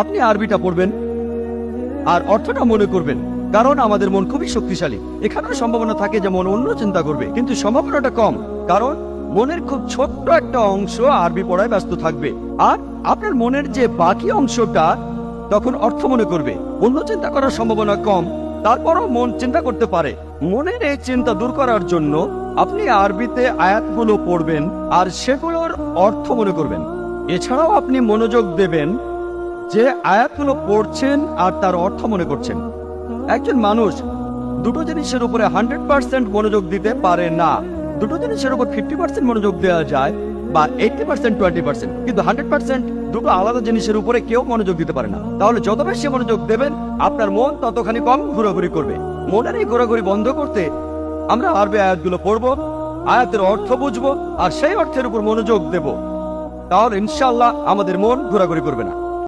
আপনি আরবিটা পড়বেন আর অর্থটা মনে করবেন, কারণ আমাদের মন খুবই শক্তিশালী। এখানেও সম্ভাবনা থাকে যে মন অন্য চিন্তা করবে, কিন্তু সম্ভাবনাটা কম, কারণ মনের খুব ছোট্ট একটা অংশ আরবি পড়ায় ব্যস্ত থাকবে। আর আপনার মনের যে বাকি অংশটা তখন অর্থ মনে করবে। অন্য চিন্তা করার সম্ভাবনা কম, তারপরও মন চিন্তা করতে পারে। মনের এই চিন্তা দূর করার জন্য আপনি আরবিতে আয়াতগুলো পড়বেন আর সেগুলোর অর্থ মনে করবেন। এছাড়াও আপনি মনোযোগ দেবেন যে আয়াতগুলো পড়ছেন আর তার অর্থ মনে করছেন। একজন মানুষ দুটো জিনিসের উপরে 100% মনোযোগ দিতে পারে না। দুটো জিনিসের উপর 50% মনোযোগ দেওয়া যায়, বা 80% 20%, কিন্তু 100% দুটো আলাদা জিনিসের উপরে কেউ মনোযোগ দিতে পারে না। তাহলে যত বেশি মনোযোগ দেবেন আপনার মন ততখানি কম ঘোরাঘুরি করবে। মনের এই ঘোরাঘুরি বন্ধ করতে আমরা আরবি আয়াতগুলো পড়বো, আয়াতের অর্থ বুঝবো আর সেই অর্থের উপর মনোযোগ দেব। তাহলে ইনশাআল্লাহ আমাদের মন ঘোরাঘুরি করবে না।